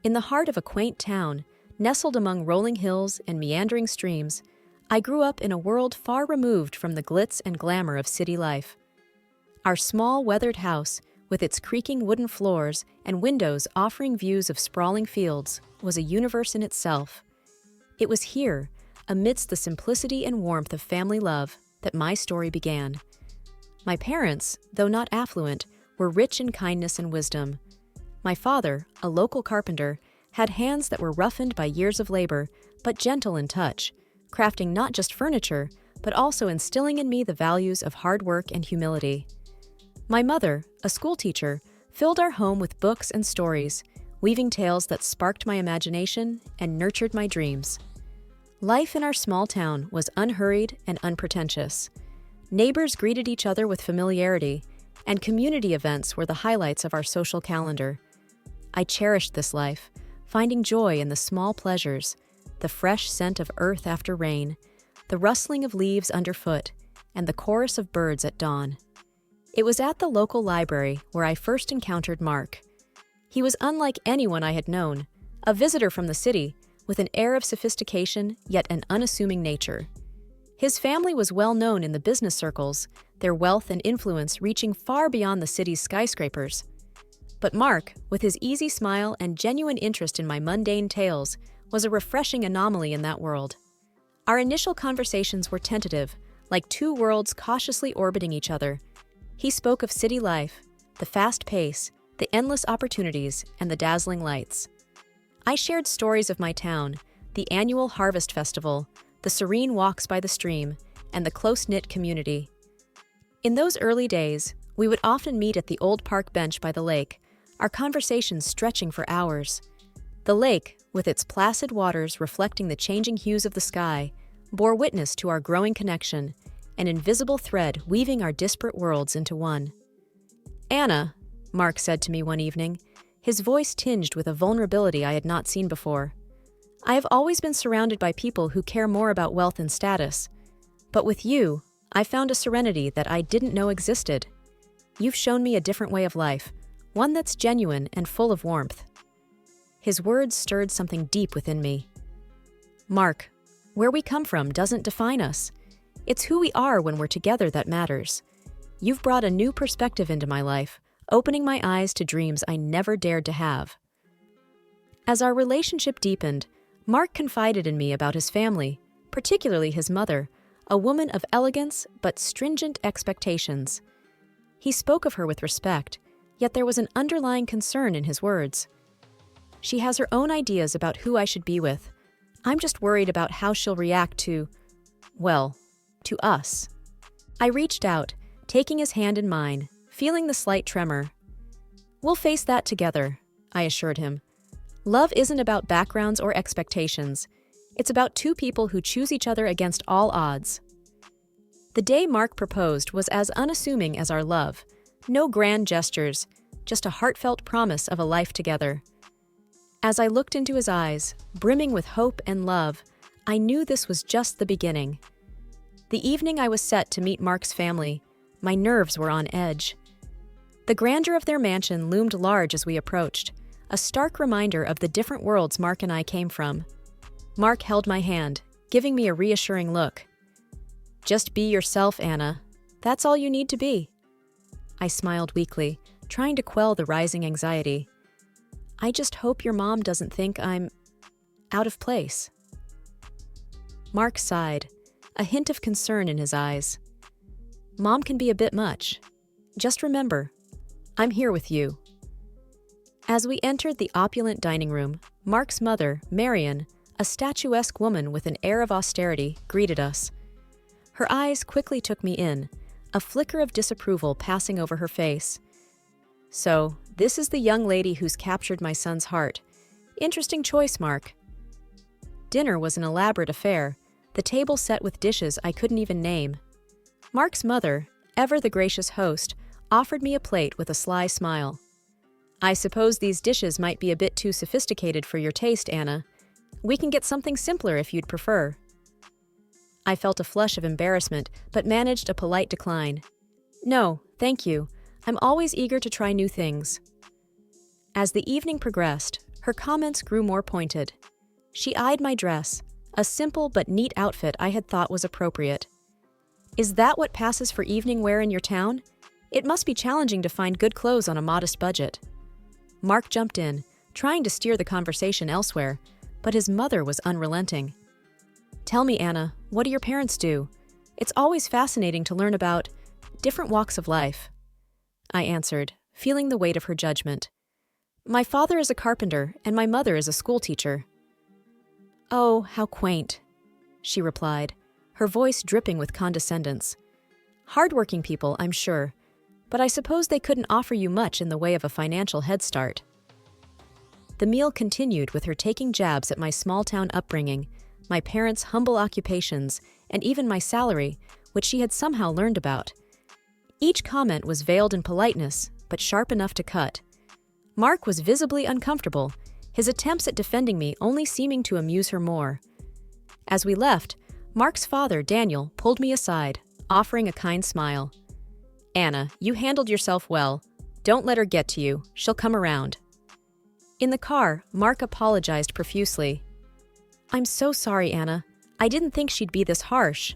In the heart of a quaint town, nestled among rolling hills and meandering streams, I grew up in a world far removed from the glitz and glamour of city life. Our small, weathered house, with its creaking wooden floors and windows offering views of sprawling fields, was a universe in itself. It was here, amidst the simplicity and warmth of family love, that my story began. My parents, though not affluent, were rich in kindness and wisdom. My father, a local carpenter, had hands that were roughened by years of labor, but gentle in touch, crafting not just furniture, but also instilling in me the values of hard work and humility. My mother, a schoolteacher, filled our home with books and stories, weaving tales that sparked my imagination and nurtured my dreams. Life in our small town was unhurried and unpretentious. Neighbors greeted each other with familiarity, and community events were the highlights of our social calendar. I cherished this life, finding joy in the small pleasures, the fresh scent of earth after rain, the rustling of leaves underfoot, and the chorus of birds at dawn. It was at the local library where I first encountered Mark. He was unlike anyone I had known, a visitor from the city, with an air of sophistication yet an unassuming nature. His family was well known in the business circles, their wealth and influence reaching far beyond the city's skyscrapers. But Mark, with his easy smile and genuine interest in my mundane tales, was a refreshing anomaly in that world. Our initial conversations were tentative, like two worlds cautiously orbiting each other. He spoke of city life, the fast pace, the endless opportunities, and the dazzling lights. I shared stories of my town, the annual harvest festival, the serene walks by the stream, and the close-knit community. In those early days, we would often meet at the old park bench by the lake, our conversations stretching for hours. The lake, with its placid waters reflecting the changing hues of the sky, bore witness to our growing connection, an invisible thread weaving our disparate worlds into one. "Anna," Mark said to me one evening, his voice tinged with a vulnerability I had not seen before. "I have always been surrounded by people who care more about wealth and status. But with you, I found a serenity that I didn't know existed. You've shown me a different way of life, one that's genuine and full of warmth." His words stirred something deep within me. "Mark, where we come from doesn't define us. It's who we are when we're together that matters. You've brought a new perspective into my life, opening my eyes to dreams I never dared to have." As our relationship deepened, Mark confided in me about his family, particularly his mother, a woman of elegance but stringent expectations. He spoke of her with respect, yet there was an underlying concern in his words. "She has her own ideas about who I should be with. I'm just worried about how she'll react to us." I reached out, taking his hand in mine, feeling the slight tremor. "We'll face that together," I assured him. "Love isn't about backgrounds or expectations. It's about two people who choose each other against all odds." The day Mark proposed was as unassuming as our love. No grand gestures, just a heartfelt promise of a life together. As I looked into his eyes, brimming with hope and love, I knew this was just the beginning. The evening I was set to meet Mark's family, my nerves were on edge. The grandeur of their mansion loomed large as we approached, a stark reminder of the different worlds Mark and I came from. Mark held my hand, giving me a reassuring look. "Just be yourself, Anna. That's all you need to be." I smiled weakly, trying to quell the rising anxiety. "I just hope your mom doesn't think I'm out of place." Mark sighed, a hint of concern in his eyes. "Mom can be a bit much. Just remember, I'm here with you." As we entered the opulent dining room, Mark's mother, Marion, a statuesque woman with an air of austerity, greeted us. Her eyes quickly took me in, a flicker of disapproval passing over her face. "So, this is the young lady who's captured my son's heart. Interesting choice, Mark." Dinner was an elaborate affair, the table set with dishes I couldn't even name. Mark's mother, ever the gracious host, offered me a plate with a sly smile. "I suppose these dishes might be a bit too sophisticated for your taste, Anna. We can get something simpler if you'd prefer." I felt a flush of embarrassment, but managed a polite decline. "No, thank you. I'm always eager to try new things." As the evening progressed, her comments grew more pointed. She eyed my dress, a simple but neat outfit I had thought was appropriate. "Is that what passes for evening wear in your town? It must be challenging to find good clothes on a modest budget." Mark jumped in, trying to steer the conversation elsewhere, but his mother was unrelenting. "Tell me, Anna, what do your parents do? It's always fascinating to learn about different walks of life." I answered, feeling the weight of her judgment. "My father is a carpenter, and my mother is a schoolteacher." "Oh, how quaint," she replied, her voice dripping with condescendence. "Hardworking people, I'm sure, but I suppose they couldn't offer you much in the way of a financial head start." The meal continued with her taking jabs at my small-town upbringing, my parents' humble occupations, and even my salary, which she had somehow learned about. Each comment was veiled in politeness, but sharp enough to cut. Mark was visibly uncomfortable, his attempts at defending me only seeming to amuse her more. As we left, Mark's father, Daniel, pulled me aside, offering a kind smile. "Anna, you handled yourself well. Don't let her get to you. She'll come around." In the car, Mark apologized profusely. "I'm so sorry, Anna. I didn't think she'd be this harsh."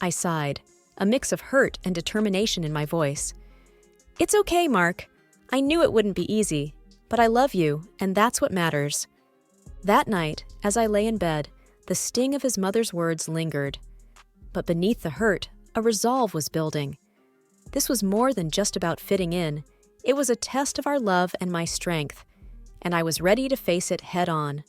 I sighed, a mix of hurt and determination in my voice. "It's okay, Mark. I knew it wouldn't be easy, but I love you, and that's what matters." That night, as I lay in bed, the sting of his mother's words lingered. But beneath the hurt, a resolve was building. This was more than just about fitting in. It was a test of our love and my strength, and I was ready to face it head-on.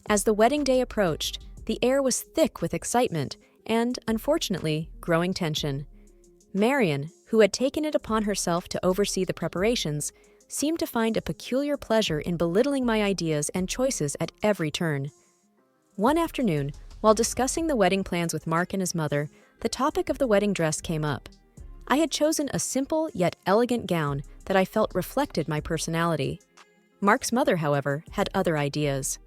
As the wedding day approached, the air was thick with excitement and, unfortunately, growing tension. Marion, who had taken it upon herself to oversee the preparations, seemed to find a peculiar pleasure in belittling my ideas and choices at every turn. One afternoon, while discussing the wedding plans with Mark and his mother, the topic of the wedding dress came up. I had chosen a simple yet elegant gown that I felt reflected my personality. Mark's mother, however, had other ideas.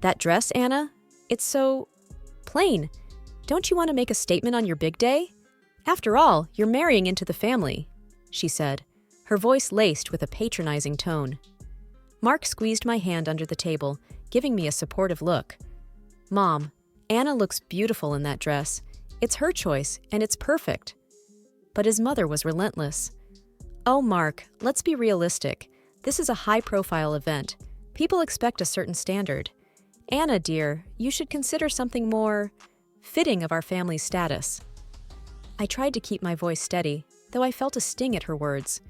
"That dress, Anna? It's so plain. Don't you want to make a statement on your big day? After all, you're marrying into the family," she said, her voice laced with a patronizing tone. Mark squeezed my hand under the table, giving me a supportive look. "Mom, Anna looks beautiful in that dress. It's her choice, and it's perfect." But his mother was relentless. "Oh, Mark, let's be realistic. This is a high-profile event. People expect a certain standard. Anna, dear, you should consider something more fitting of our family's status." I tried to keep my voice steady, though I felt a sting at her words.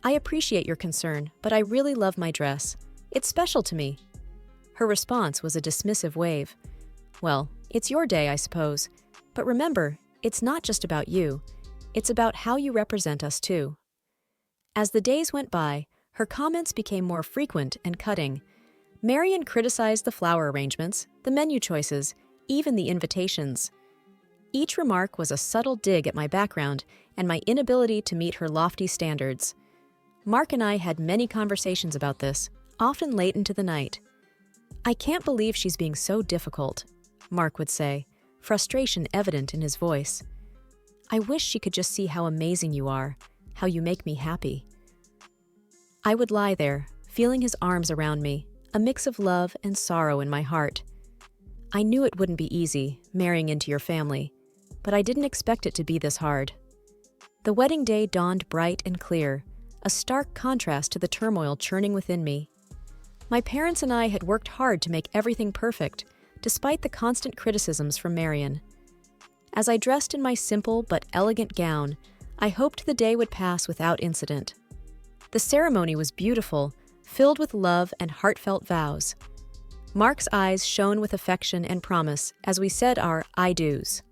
"I appreciate your concern, but I really love my dress. It's special to me." Her response was a dismissive wave. "Well, it's your day, I suppose. But remember, it's not just about you. It's about how you represent us, too." As the days went by, her comments became more frequent and cutting. Marion criticized the flower arrangements, the menu choices, even the invitations. Each remark was a subtle dig at my background and my inability to meet her lofty standards. Mark and I had many conversations about this, often late into the night. "I can't believe she's being so difficult," Mark would say, frustration evident in his voice. "I wish she could just see how amazing you are, how you make me happy." I would lie there, feeling his arms around me, a mix of love and sorrow in my heart. I knew it wouldn't be easy, marrying into your family, but I didn't expect it to be this hard. The wedding day dawned bright and clear, a stark contrast to the turmoil churning within me. My parents and I had worked hard to make everything perfect, despite the constant criticisms from Marion. As I dressed in my simple but elegant gown, I hoped the day would pass without incident. The ceremony was beautiful, filled with love and heartfelt vows. Mark's eyes shone with affection and promise as we said our I do's.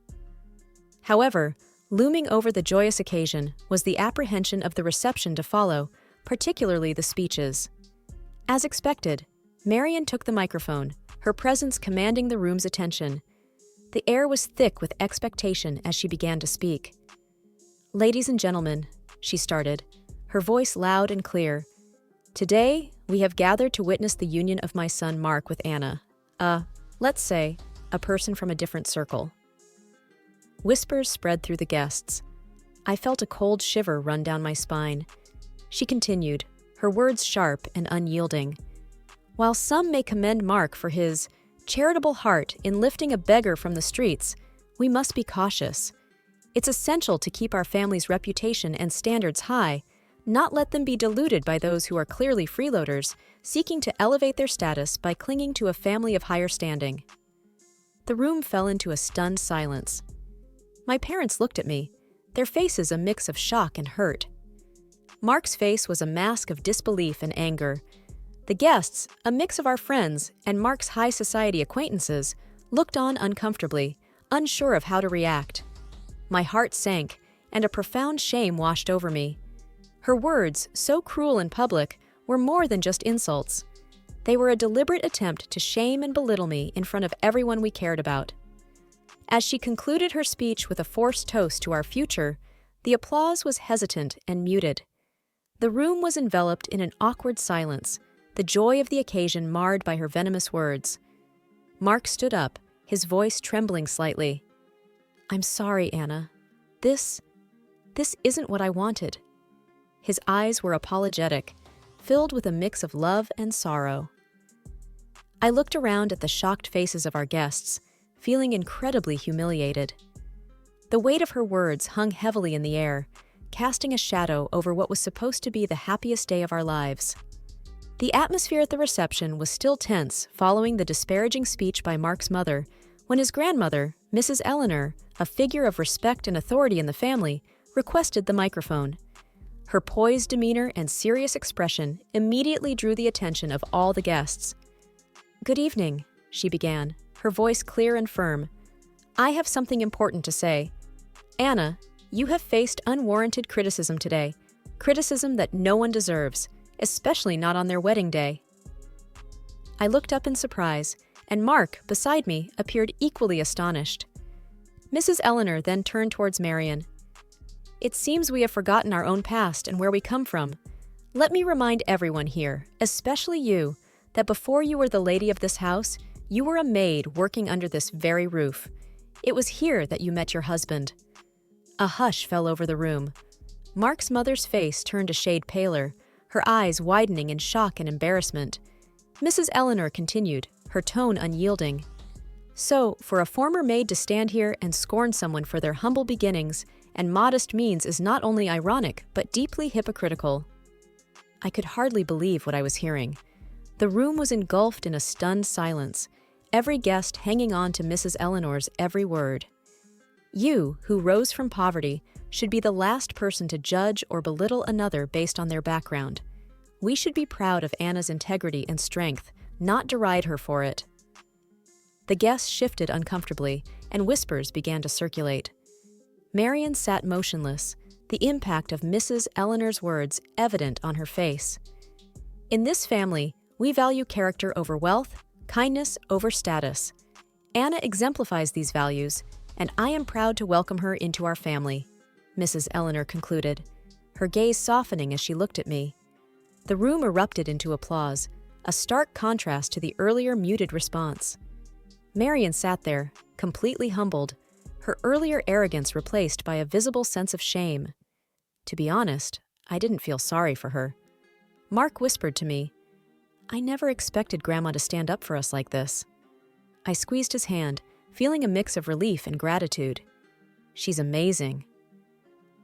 However, looming over the joyous occasion was the apprehension of the reception to follow, particularly the speeches. As expected, Marion took the microphone, her presence commanding the room's attention. The air was thick with expectation as she began to speak. "Ladies and gentlemen," she started, her voice loud and clear, "today we have gathered to witness the union of my son Mark with Anna, let's say, a person from a different circle." Whispers spread through the guests. I felt a cold shiver run down my spine. She continued, her words sharp and unyielding. While some may commend Mark for his charitable heart in lifting a beggar from the streets, we must be cautious. It's essential to keep our family's reputation and standards high, not let them be diluted by those who are clearly freeloaders, seeking to elevate their status by clinging to a family of higher standing. The room fell into a stunned silence. My parents looked at me, their faces a mix of shock and hurt. Mark's face was a mask of disbelief and anger. The guests, a mix of our friends and Mark's high society acquaintances, looked on uncomfortably, unsure of how to react. My heart sank, and a profound shame washed over me. Her words, so cruel in public, were more than just insults. They were a deliberate attempt to shame and belittle me in front of everyone we cared about. As she concluded her speech with a forced toast to our future, the applause was hesitant and muted. The room was enveloped in an awkward silence, the joy of the occasion marred by her venomous words. Mark stood up, his voice trembling slightly. "I'm sorry, Anna. This isn't what I wanted." His eyes were apologetic, filled with a mix of love and sorrow. I looked around at the shocked faces of our guests, feeling incredibly humiliated. The weight of her words hung heavily in the air, casting a shadow over what was supposed to be the happiest day of our lives. The atmosphere at the reception was still tense following the disparaging speech by Mark's mother, when his grandmother, Mrs. Eleanor, a figure of respect and authority in the family, requested the microphone. Her poised demeanor and serious expression immediately drew the attention of all the guests. "Good evening," she began, her voice clear and firm. "I have something important to say. Anna, you have faced unwarranted criticism today, criticism that no one deserves, especially not on their wedding day." I looked up in surprise, and Mark, beside me, appeared equally astonished. Mrs. Eleanor then turned towards Marion. "It seems we have forgotten our own past and where we come from. Let me remind everyone here, especially you, that before you were the lady of this house, you were a maid working under this very roof. It was here that you met your husband." A hush fell over the room. Mark's mother's face turned a shade paler, her eyes widening in shock and embarrassment. Mrs. Eleanor continued, her tone unyielding. "So, for a former maid to stand here and scorn someone for their humble beginnings and modest means is not only ironic, but deeply hypocritical." I could hardly believe what I was hearing. The room was engulfed in a stunned silence, every guest hanging on to Mrs. Eleanor's every word. You, who rose from poverty, should be the last person to judge or belittle another based on their background. We should be proud of Anna's integrity and strength, not deride her for it. The guests shifted uncomfortably, and whispers began to circulate. Marion sat motionless, the impact of Mrs. Eleanor's words evident on her face. In this family, we value character over wealth, kindness over status. Anna exemplifies these values, and I am proud to welcome her into our family, Mrs. Eleanor concluded, her gaze softening as she looked at me. The room erupted into applause, a stark contrast to the earlier muted response. Marion sat there, completely humbled, her earlier arrogance replaced by a visible sense of shame. To be honest, I didn't feel sorry for her. Mark whispered to me, "I never expected Grandma to stand up for us like this." I squeezed his hand, feeling a mix of relief and gratitude. "She's amazing."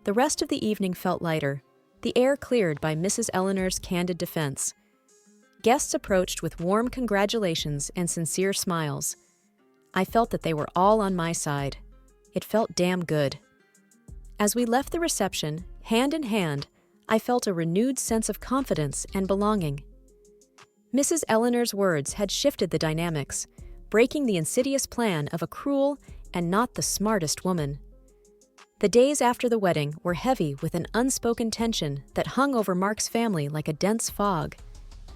The rest of the evening felt lighter, the air cleared by Mrs. Eleanor's candid defense. Guests approached with warm congratulations and sincere smiles. I felt that they were all on my side. It felt damn good. As we left the reception, hand in hand, I felt a renewed sense of confidence and belonging. Mrs. Eleanor's words had shifted the dynamics, breaking the insidious plan of a cruel and not the smartest woman. The days after the wedding were heavy with an unspoken tension that hung over Mark's family like a dense fog.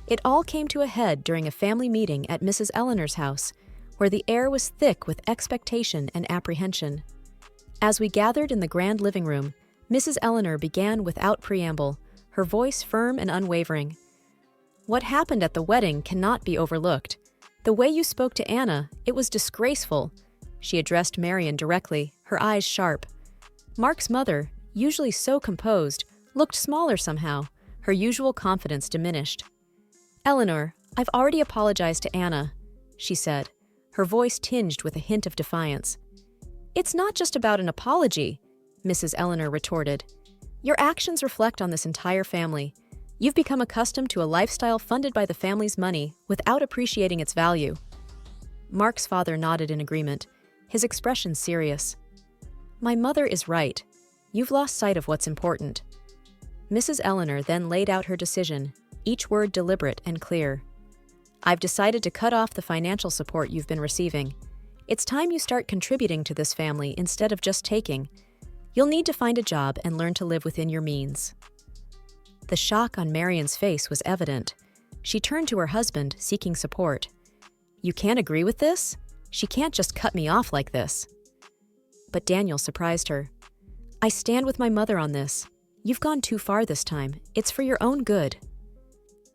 It all came to a head during a family meeting at Mrs. Eleanor's house, where the air was thick with expectation and apprehension. As we gathered in the grand living room, Mrs. Eleanor began without preamble, her voice firm and unwavering. "What happened at the wedding cannot be overlooked. The way you spoke to Anna, it was disgraceful." She addressed Marion directly, her eyes sharp. Mark's mother, usually so composed, looked smaller somehow, her usual confidence diminished. "Eleanor, I've already apologized to Anna, she said, her voice tinged with a hint of defiance. It's not just about an apology, Mrs. Eleanor retorted. Your actions reflect on this entire family. You've become accustomed to a lifestyle funded by the family's money without appreciating its value. Mark's father nodded in agreement, his expression serious. My mother is right. You've lost sight of what's important. Mrs. Eleanor then laid out her decision, each word deliberate and clear. I've decided to cut off the financial support you've been receiving. It's time you start contributing to this family instead of just taking. You'll need to find a job and learn to live within your means. The shock on Marion's face was evident. She turned to her husband, seeking support. You can't agree with this? She can't just cut me off like this. But Daniel surprised her. I stand with my mother on this. You've gone too far this time. It's for your own good.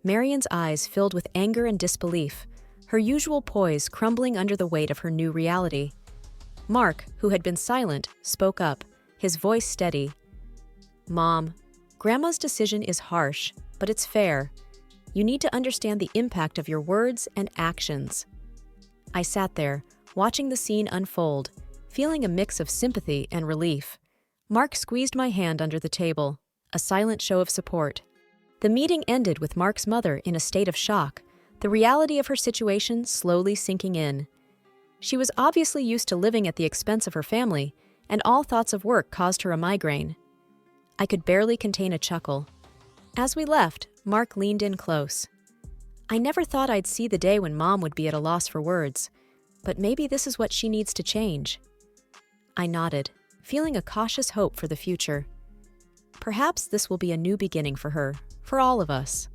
Marion's eyes filled with anger and disbelief, her usual poise crumbling under the weight of her new reality. Mark, who had been silent, spoke up, his voice steady. Mom, Grandma's decision is harsh, but it's fair. You need to understand the impact of your words and actions. I sat there, watching the scene unfold, feeling a mix of sympathy and relief. Mark squeezed my hand under the table, a silent show of support. The meeting ended with Mark's mother in a state of shock, the reality of her situation slowly sinking in. She was obviously used to living at the expense of her family, and all thoughts of work caused her a migraine. I could barely contain a chuckle. As we left, Mark leaned in close. I never thought I'd see the day when Mom would be at a loss for words, but maybe this is what she needs to change. I nodded, feeling a cautious hope for the future. Perhaps this will be a new beginning for her, for all of us.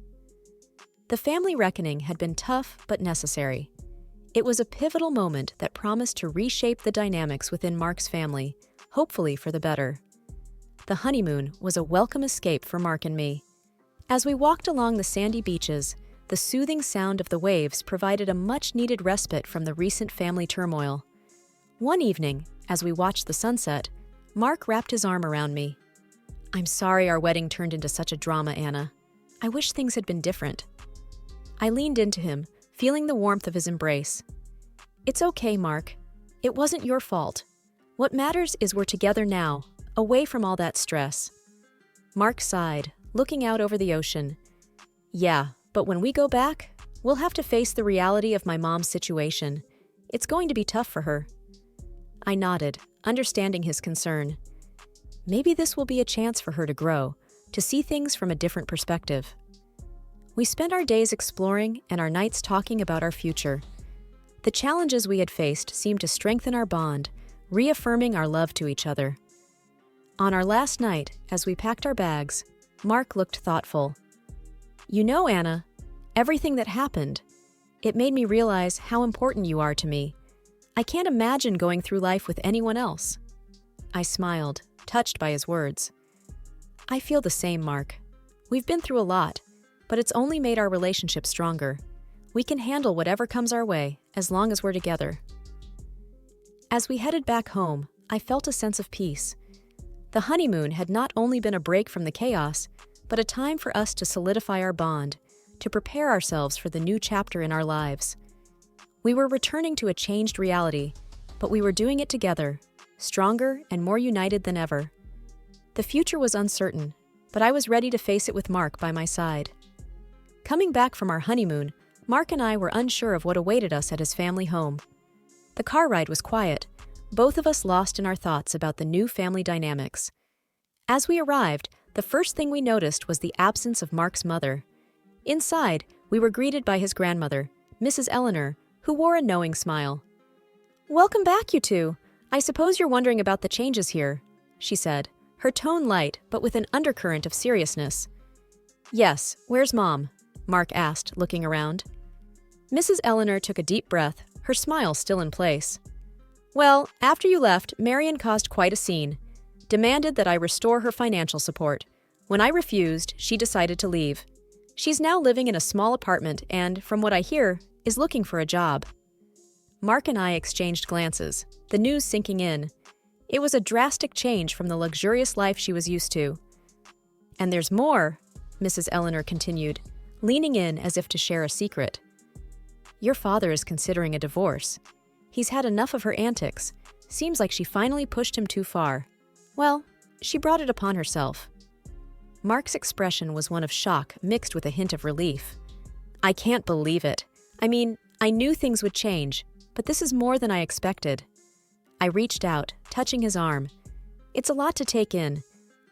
The family reckoning had been tough but necessary. It was a pivotal moment that promised to reshape the dynamics within Mark's family, hopefully for the better. The honeymoon was a welcome escape for Mark and me. As we walked along the sandy beaches, the soothing sound of the waves provided a much-needed respite from the recent family turmoil. One evening, as we watched the sunset, Mark wrapped his arm around me. I'm sorry our wedding turned into such a drama, Anna. I wish things had been different. I leaned into him, feeling the warmth of his embrace. It's okay, Mark. It wasn't your fault. What matters is we're together now, away from all that stress. Mark sighed, looking out over the ocean. Yeah, but when we go back, we'll have to face the reality of my mom's situation. It's going to be tough for her. I nodded, understanding his concern. Maybe this will be a chance for her to grow, to see things from a different perspective. We spent our days exploring and our nights talking about our future. The challenges we had faced seemed to strengthen our bond, reaffirming our love to each other. On our last night, as we packed our bags, Mark looked thoughtful. You know, Anna, everything that happened, it made me realize how important you are to me. I can't imagine going through life with anyone else. I smiled, touched by his words. I feel the same, Mark. We've been through a lot, but it's only made our relationship stronger. We can handle whatever comes our way, as long as we're together. As we headed back home, I felt a sense of peace. The honeymoon had not only been a break from the chaos, but a time for us to solidify our bond, to prepare ourselves for the new chapter in our lives. We were returning to a changed reality, but we were doing it together, stronger and more united than ever. The future was uncertain, but I was ready to face it with Mark by my side. Coming back from our honeymoon, Mark and I were unsure of what awaited us at his family home. The car ride was quiet, both of us lost in our thoughts about the new family dynamics. As we arrived, the first thing we noticed was the absence of Mark's mother. Inside, we were greeted by his grandmother, Mrs. Eleanor, who wore a knowing smile. "Welcome back, you two. I suppose you're wondering about the changes here," she said, her tone light but with an undercurrent of seriousness. "Yes, where's Mom?" Mark asked, looking around. Mrs. Eleanor took a deep breath, her smile still in place. "Well, after you left, Marion caused quite a scene. Demanded that I restore her financial support. When I refused, she decided to leave. She's now living in a small apartment and, from what I hear, is looking for a job." Mark and I exchanged glances, the news sinking in. It was a drastic change from the luxurious life she was used to. "And there's more," Mrs. Eleanor continued, leaning in as if to share a secret. Your father is considering a divorce. He's had enough of her antics. Seems like she finally pushed him too far. Well, she brought it upon herself." Mark's expression was one of shock mixed with a hint of relief. "I can't believe it. I mean, I knew things would change, but this is more than I expected." I reached out, touching his arm. "It's a lot to take in,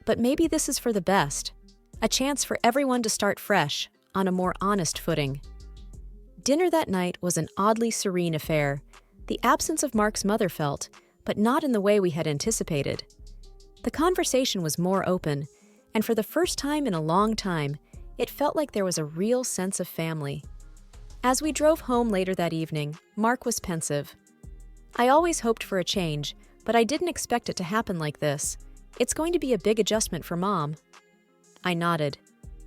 but maybe this is for the best. A chance for everyone to start fresh, on a more honest footing." Dinner that night was an oddly serene affair. The absence of Mark's mother felt, but not in the way we had anticipated. The conversation was more open, and for the first time in a long time, it felt like there was a real sense of family. As we drove home later that evening, Mark was pensive. "I always hoped for a change, but I didn't expect it to happen like this. It's going to be a big adjustment for Mom." I nodded.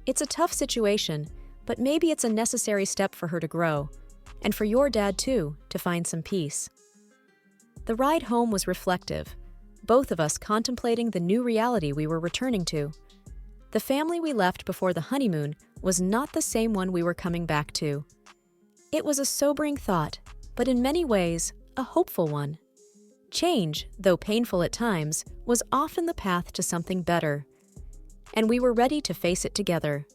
"It's a tough situation, but maybe it's a necessary step for her to grow, and for your dad too, to find some peace." The ride home was reflective, both of us contemplating the new reality we were returning to. The family we left before the honeymoon was not the same one we were coming back to. It was a sobering thought, but in many ways, a hopeful one. Change, though painful at times, was often the path to something better. And we were ready to face it together.